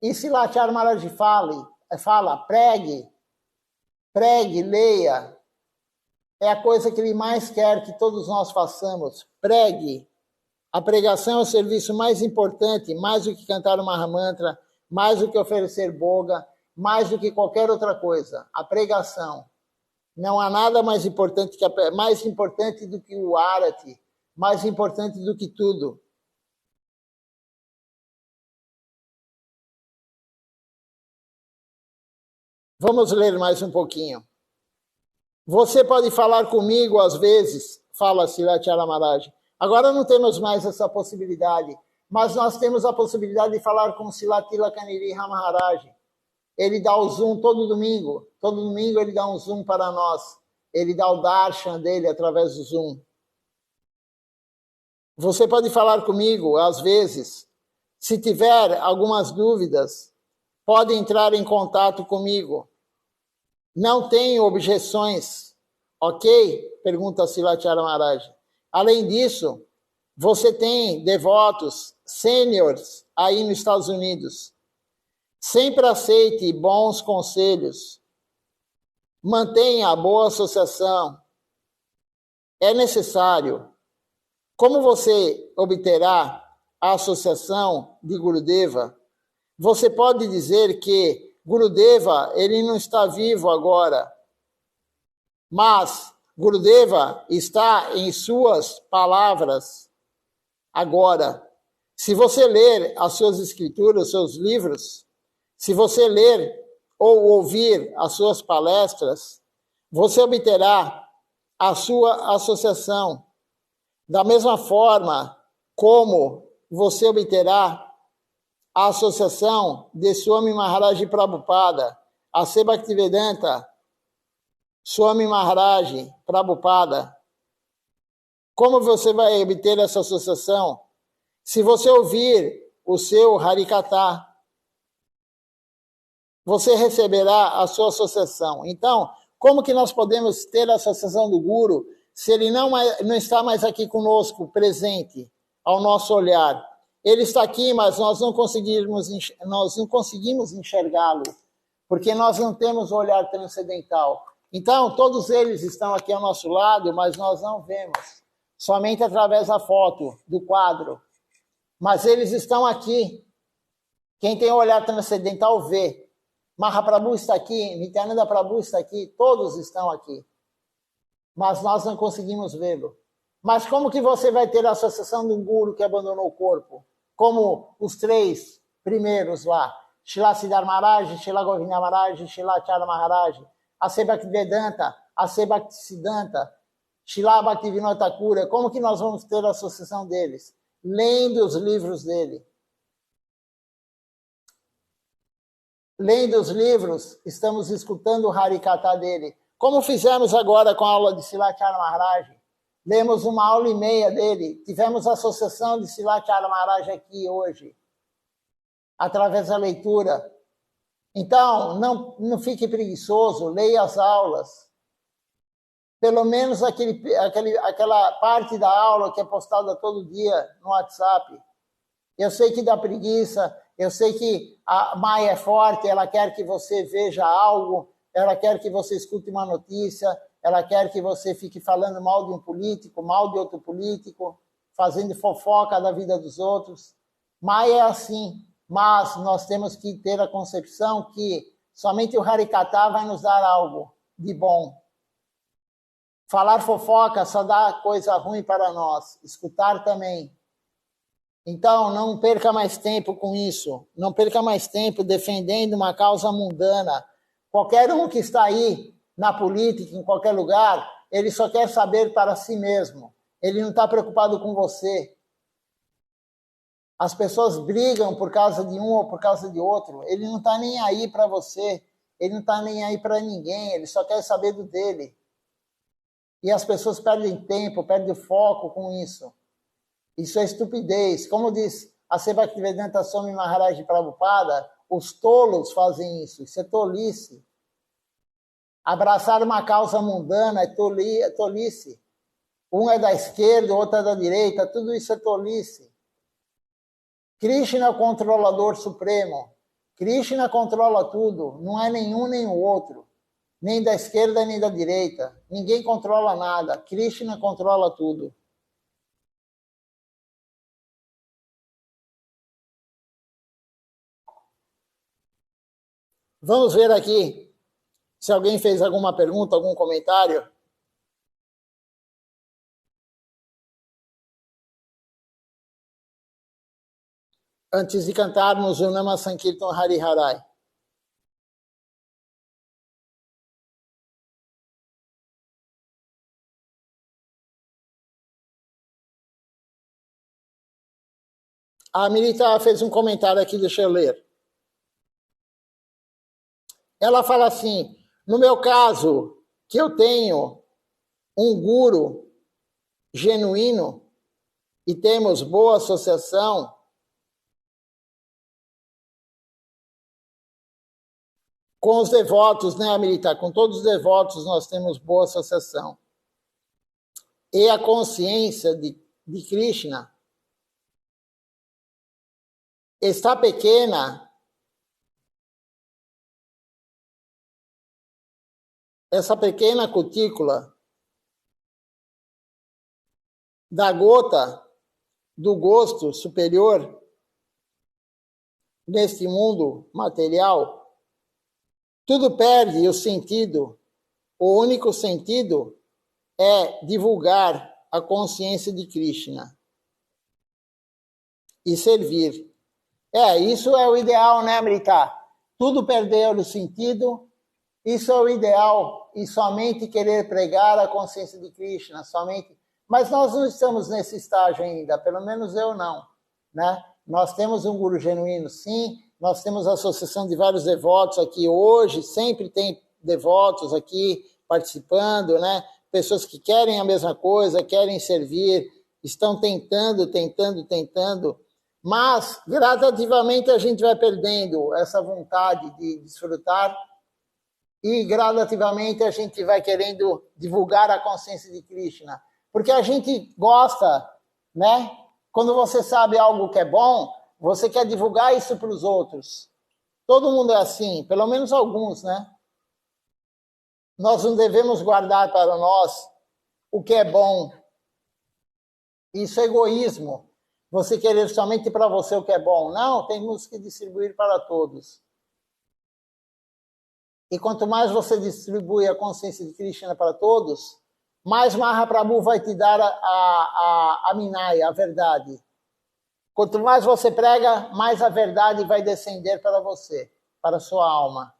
S1: E Silathyara Maharaj fala, pregue, leia. É a coisa que ele mais quer que todos nós façamos. Pregue. A pregação é o serviço mais importante, mais do que cantar o Mahamantra, mais do que oferecer boga, mais do que qualquer outra coisa. A pregação. Não há nada mais importante do que o Arati, mais importante do que tudo. Vamos ler mais um pouquinho. Você pode falar comigo às vezes, fala Silathyara Maharaj. Agora não temos mais essa possibilidade, mas nós temos a possibilidade de falar com Silatila Kaniriha Maharaj. Ele dá o Zoom todo domingo ele dá um Zoom para nós. Ele dá o darshan dele através do Zoom. Você pode falar comigo às vezes. Se tiver algumas dúvidas, pode entrar em contato comigo. Não tenho objeções, ok? Pergunta Silathyara Maharaj. Além disso, você tem devotos sêniores aí nos Estados Unidos. Sempre aceite bons conselhos. Mantenha a boa associação. É necessário. Como você obterá a associação de Gurudeva? Você pode dizer que Gurudeva, ele não está vivo agora, mas Gurudeva está em suas palavras agora. Se você ler as suas escrituras, os seus livros, se você ler ou ouvir as suas palestras, você obterá a sua associação. Da mesma forma como você obterá a associação de Swami Maharaj Prabhupada, a Se Bhaktivedanta Swami Maharaj Prabhupada. Como você vai obter essa associação? Se você ouvir o seu Harikatha, você receberá a sua associação. Então, como que nós podemos ter a associação do Guru se ele não está mais aqui conosco, presente, ao nosso olhar? Ele está aqui, mas nós não conseguimos enxergá-lo, porque nós não temos o olhar transcendental. Então, todos eles estão aqui ao nosso lado, mas nós não vemos, somente através da foto, do quadro. Mas eles estão aqui. Quem tem o olhar transcendental vê. Mahaprabhu está aqui, Nityananda Prabhu está aqui, todos estão aqui. Mas nós não conseguimos vê-lo. Mas como que você vai ter a associação de um guru que abandonou o corpo? Como os 3 primeiros lá, Srila Siddhar Maharaj, Srila Govinda Maharaj, Srila Acharya Maharaj, a Se Bhaktivedanta, a Se Bhaktisiddhanta, Srila Bhaktivinoda Thakura. Como que nós vamos ter a associação deles? Lendo os livros dele. Lendo os livros, estamos escutando o Harikatha dele. Como fizemos agora com a aula de Srila Acharya Maharaj. Lemos 1h30 dele. Tivemos a associação de Srila Acharya Maharaj aqui hoje, através da leitura. Então, não fique preguiçoso, leia as aulas. Pelo menos aquela parte da aula que é postada todo dia no WhatsApp. Eu sei que dá preguiça, eu sei que a Maia é forte, ela quer que você veja algo, ela quer que você escute uma notícia, ela quer que você fique falando mal de um político, mal de outro político, fazendo fofoca da vida dos outros. Maia é assim, mas nós temos que ter a concepção que somente o Harikatha vai nos dar algo de bom. Falar fofoca só dá coisa ruim para nós, escutar também. Então, não perca mais tempo com isso. Não perca mais tempo defendendo uma causa mundana. Qualquer um que está aí na política, em qualquer lugar, ele só quer saber para si mesmo. Ele não está preocupado com você. As pessoas brigam por causa de um ou por causa de outro. Ele não está nem aí para você. Ele não está nem aí para ninguém. Ele só quer saber do dele. E as pessoas perdem tempo, perdem foco com isso. Isso é estupidez. Como diz a Se Bhaktivedanta Swami Maharaj Prabhupada, os tolos fazem isso. Isso é tolice. Abraçar uma causa mundana é tolice. Um é da esquerda, o outro é da direita. Tudo isso é tolice. Krishna é o controlador supremo. Krishna controla tudo. Não é nenhum nem o outro. Nem da esquerda, nem da direita. Ninguém controla nada. Krishna controla tudo. Vamos ver aqui se alguém fez alguma pergunta, algum comentário. Antes de cantarmos o Nama Sankirtan Hari Harai. A Milita fez um comentário aqui, deixa eu ler. Ela fala assim, no meu caso, que eu tenho um guru genuíno e temos boa associação, com os devotos, né, Milita? Com todos os devotos nós temos boa associação. E a consciência de Krishna está pequena. Essa pequena cutícula da gota do gosto superior neste mundo material, tudo perde o sentido. O único sentido é divulgar a consciência de Krishna. e servir. Isso é o ideal, né, Amrita? Tudo perdeu o sentido, isso é o ideal, e somente querer pregar a consciência de Krishna, somente. Mas nós não estamos nesse estágio ainda, pelo menos eu não, né? Nós temos um guru genuíno, sim, nós temos a associação de vários devotos aqui hoje, sempre tem devotos aqui participando, né? Pessoas que querem a mesma coisa, querem servir, estão tentando, mas gradativamente a gente vai perdendo essa vontade de desfrutar e gradativamente a gente vai querendo divulgar a consciência de Krishna. Porque a gente gosta, né? Quando você sabe algo que é bom, você quer divulgar isso para os outros. Todo mundo é assim, pelo menos alguns, né? Nós não devemos guardar para nós o que é bom. Isso é egoísmo. Você querer somente para você o que é bom. Não, temos que distribuir para todos. E quanto mais você distribui a consciência de Krishna para todos, mais Mahaprabhu vai te dar a Minaya, a verdade. Quanto mais você prega, mais a verdade vai descender para você, para a sua alma.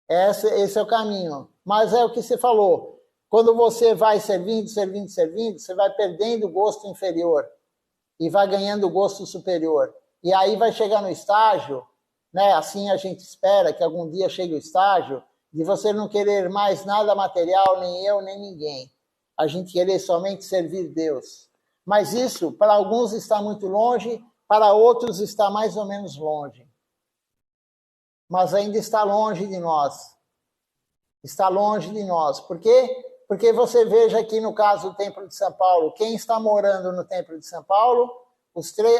S1: Esse é o caminho. Mas é o que você falou. Quando você vai servindo, você vai perdendo o gosto inferior e vai ganhando o gosto superior. E aí vai chegar no estágio, né? Assim a gente espera que algum dia chegue o estágio de você não querer mais nada material, nem eu, nem ninguém. A gente querer somente servir Deus. Mas isso, para alguns, está muito longe, para outros está mais ou menos longe. Mas ainda está longe de nós. Está longe de nós. Por quê? Porque você veja aqui no caso do Templo de São Paulo, quem está morando no Templo de São Paulo,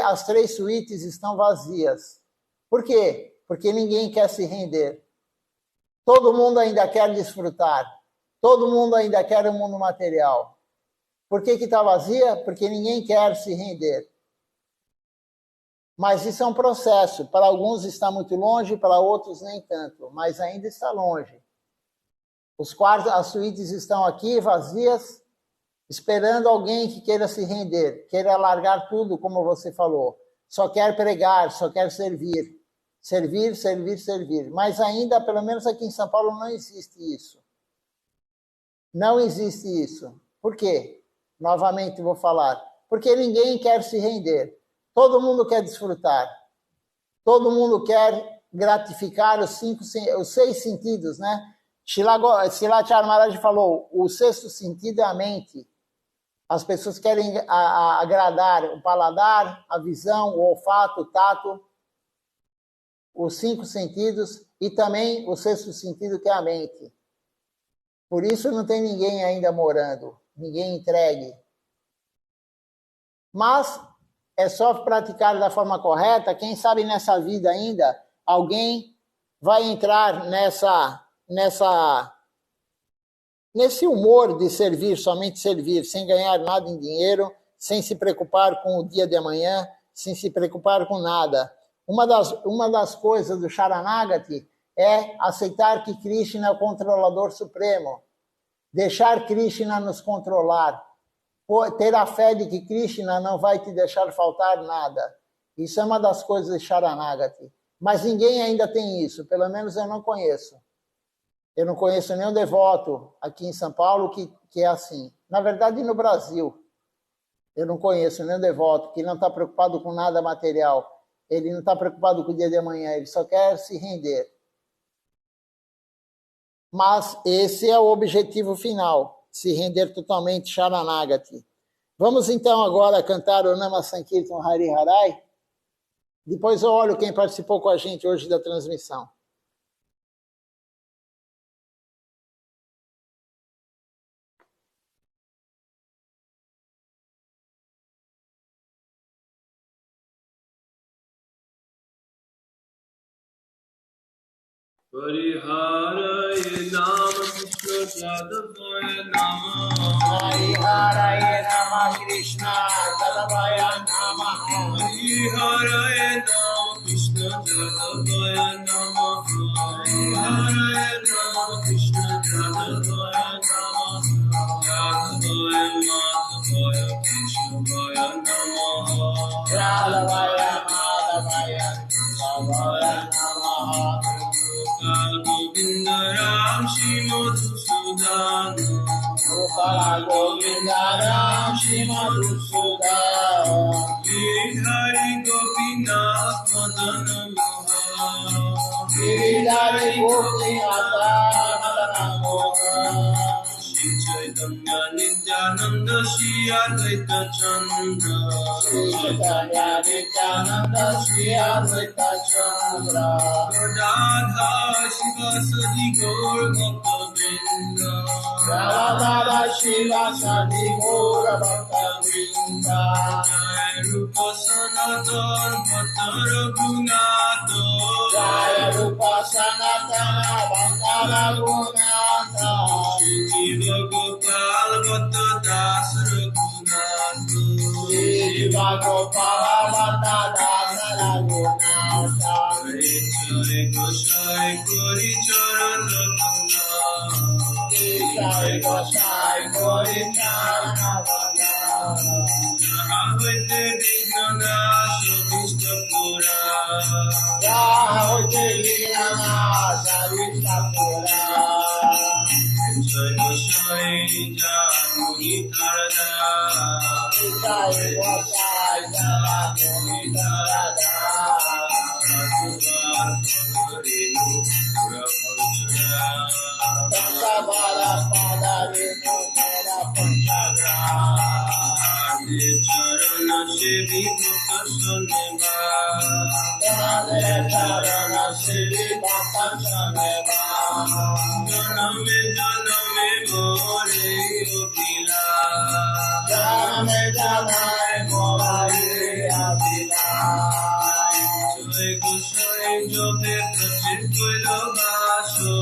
S1: as 3 suítes estão vazias. Por quê? Porque ninguém quer se render. Todo mundo ainda quer desfrutar. Todo mundo ainda quer o mundo material. Por que está vazia? Porque ninguém quer se render. Mas isso é um processo. Para alguns está muito longe, para outros nem tanto. Mas ainda está longe. Os quartos, as suítes estão aqui vazias, esperando alguém que queira se render, queira largar tudo, como você falou. Só quer pregar, só quer servir. Servir. Mas ainda, pelo menos aqui em São Paulo, não existe isso. Não existe isso. Por quê? Novamente vou falar. Porque ninguém quer se render. Todo mundo quer desfrutar. Todo mundo quer gratificar os 6 sentidos, né? Shilacharya Maharaj falou, o 6º sentido é a mente. As pessoas querem agradar o paladar, a visão, o olfato, o tato, os 5 sentidos e também o 6º sentido que é a mente. Por isso não tem ninguém ainda morando, ninguém entregue. Mas é só praticar da forma correta, quem sabe nessa vida ainda alguém vai entrar nesse humor de servir, somente servir, sem ganhar nada em dinheiro, sem se preocupar com o dia de amanhã, sem se preocupar com nada. Uma das coisas do Sharanagati é aceitar que Krishna é o controlador supremo, deixar Krishna nos controlar, ter a fé de que Krishna não vai te deixar faltar nada. Isso é uma das coisas de Sharanagati. Mas ninguém ainda tem isso, pelo menos eu não conheço. Eu não conheço nenhum devoto aqui em São Paulo que é assim. Na verdade, no Brasil, eu não conheço nenhum devoto que não está preocupado com nada material. Ele não está preocupado com o dia de amanhã, ele só quer se render. Mas esse é o objetivo final, se render totalmente Sharanagati. Vamos então agora cantar o Nama Sankirtan Hari Harai. Depois eu olho quem participou com a gente hoje da transmissão.
S2: Hariharaya Nama Krishna Jadavaya Nama
S1: Hariharaya Nama Krishna Jadavaya Nama
S2: Hariharaya Nama Krishna Jadavaya Nama Hariharaya Nama Krishna Jadavaya Nama Jadavaya Madhavaya Keshavaya Nama
S1: Madhavaya Madhavaya Madhavaya Namaha.
S2: Gopal Govinda Ram Shri Madhusudan.
S1: Gopala Govinda Ram Shri Madhusudan.
S2: Giridhari Gopinath Madana Mohan.
S1: Giridhari Gopinath Madana Mohan.
S2: Shri Chaitanya Nityananda Shri Advaita Chandra.
S1: Shri Chaitanya Nityananda Shri Advaita Chandra.
S2: Radha Shiva Sadi Gaur Bhakta Vrinda.
S1: Radha Shiva Sadi Gaur Bhakta Vrinda.
S2: Jai Rupa Sanatan Bhatta Raghunatha.
S1: Jaya Rupa Sanatana Bhakta Raghunatha.
S2: Shri Jiva Gopal Bhatta Das Raghunatha.
S1: Jiva Gopala Bhatta Das Raghunatha.
S2: Jai Jai Gosai Gauri Charan Raghunatha.
S1: Jai Gosai Gauri Charan Raghunatha.
S2: Jahavate Vignanasha Vistapura.
S1: Jai Nasa Vistapura.
S2: Jai Gosai Jai Tarada.
S1: Jai Gosai Jai Tarada. Dasabala Pada Vinodara Panchagra.
S2: Charana Sevi Bhakta Saneva.
S1: Charana Siddhi Bhakta Saneva.
S2: Janame Janame More Upila.
S1: Janame Janame More Upila.
S2: Jai Gosai Jobe Kachit Koilo Baso.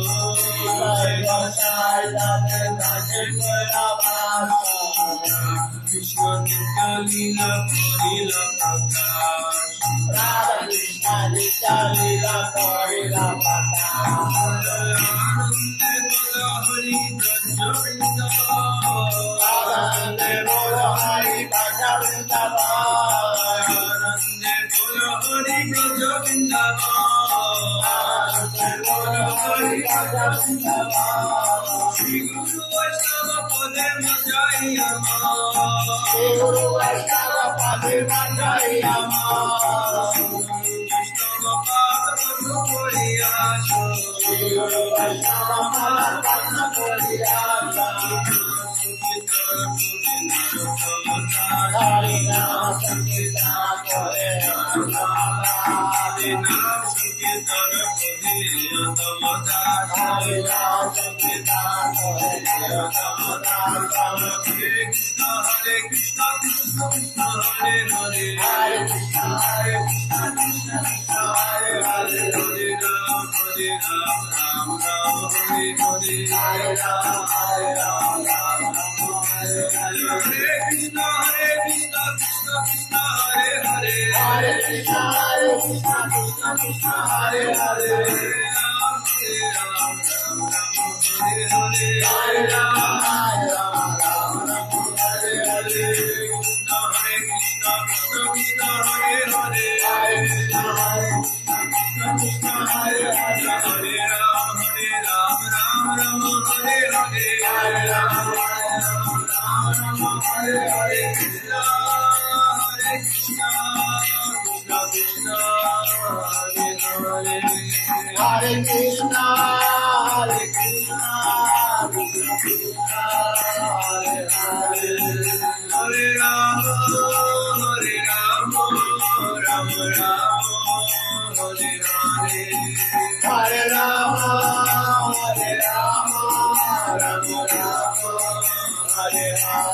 S1: Jai Gosai Jobe Kachit Koilo Baso.
S2: Krishna Nitya Leela Korila Prakash.
S1: Radha Krishna Nitya Leela Korila Prakash.
S2: Anande Bala Hari Braja Vrindavan.
S1: Anande Bolo Hari Braja Vrindavan.
S2: Anande Bala Hari Braja Vrindavan.
S1: Anande Bolo Hari Braja Vrindavan.
S2: Shri Guru Vaishnava Pade Majai Ama.
S1: Shri Guru Vaishnava Pade Majai Ama.
S2: Vaishnava Pada Madhu Koriyasha.
S1: Shri Guru Vaishnava Pada Madhu Koriyasha. Hari Nama Sankirtana Kore Nama. Hari Nama Sankirtana Kore Nama.
S2: Hare Krishna Krishna Krishna Hare Hare.
S1: Hare Krishna Krishna Krishna Hare Hare.
S2: Hare Ram Ram Ram Hare Hare.
S1: Hare Ram Ram Hare Hare.
S2: Hare Krishna Krishna Krishna Hare Hare.
S1: Hare Krishna Krishna Krishna Hare Hare.
S2: Hare Ram Ram Hare Hare.
S1: Hare Ram Ram Hare Hare.
S2: Krishna Krishna Krishna Hare Hare.
S1: Hare Krishna Krishna Krishna Hare Hare.
S2: Hare Ram Ram Ram Hare Hare.
S1: Hare Ram Ram Hare Hare.
S2: Krishna Krishna Krishna Hare Hare.
S1: Hare Krishna Krishna Krishna Hare Hare.
S2: Hare Ram Ram Ram Hare Hare.
S1: Hare Rama Rama Rama Hare Hare.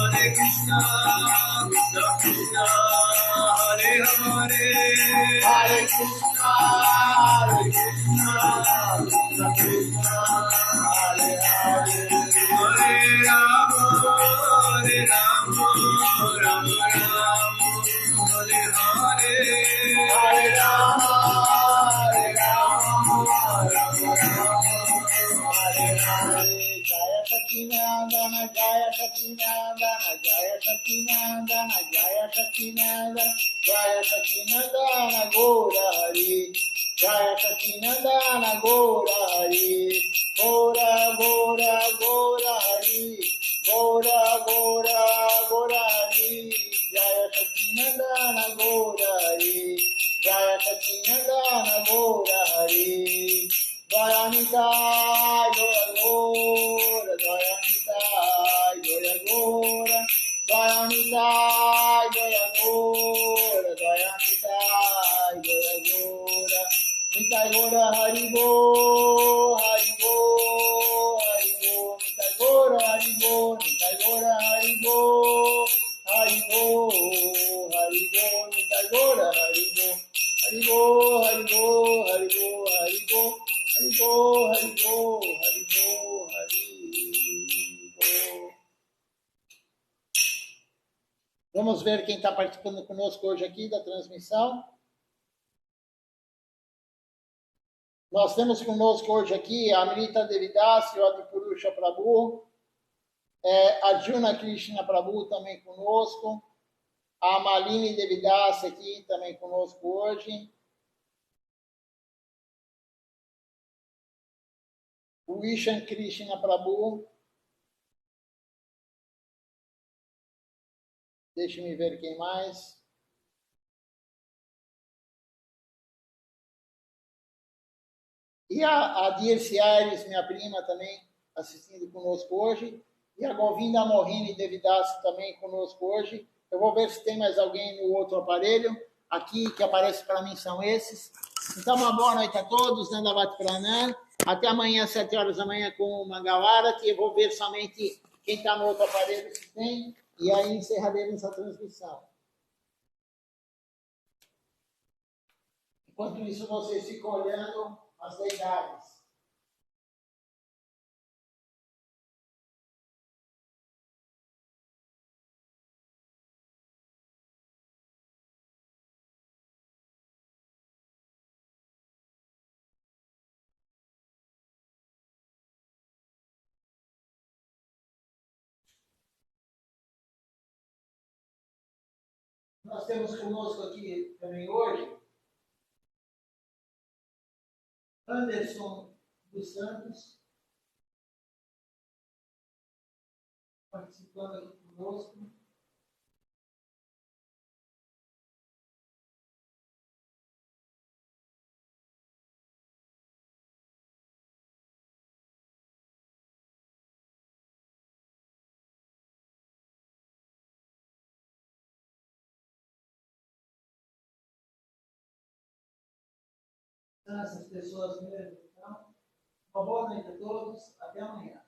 S2: Hare Krishna Krishna Krishna Hare Hare.
S1: Hare Krishna Krishna Krishna Hare Hare.
S2: Hare Rama Ram Ram Hare Hare.
S1: Hare Rama Rama Rama Hare Hare. Jaya Sachi Nandana Jaya Satinandana, Jaya Satinandana, Jaya Satinandana, Jaya Satinandana, Gora Hari, Jaya Satinandana, Gora Hari, Gora, Gora, Gora Hari, Gora, Gora, Gora Hari, Jaya Satinandana, Gora Hari, Jaya Satinandana, Gora Hari, Jaya Nitai, Jaya Gora, Jaya Nitai, Jaya Gora, Jaya Nitai, Jaya Gora, Jaya Nitai, Jaya Gora, Nitai Gora Haribo, Haribo, Haribo, Nitai Gora Haribo, Nitai Gora Haribo, Haribo, Haribo, Nitai Gora Haribo, Haribo, Haribo, Haribo, Haribo, Haribo, Haribo, Haribo, Haribo. Vamos ver quem está participando conosco hoje aqui da transmissão. Nós temos conosco hoje aqui a Amrita Devidasi, o Adipurusha Prabhu, a Juna Krishna Prabhu também conosco, a Malini Devidasi aqui também conosco hoje, o Ishan Krishna Prabhu. Deixe-me ver quem mais. E a Dirce Aires, minha prima, também assistindo conosco hoje. E a Govinda Mohini Devidasi também conosco hoje. Eu vou ver se tem mais alguém no outro aparelho. Aqui que aparece para mim são esses. Então, uma boa noite a todos. Dandavat Pranam. Até amanhã, às 7 horas da manhã, com o Mangalara, que eu vou ver somente quem está no outro aparelho se tem. E aí encerraremos a transmissão. Enquanto isso, vocês ficam olhando as deidades. Nós temos conosco aqui também hoje Anderson dos Santos, participando aqui conosco. São essas pessoas mesmo. Então, uma boa noite a todos. Até amanhã.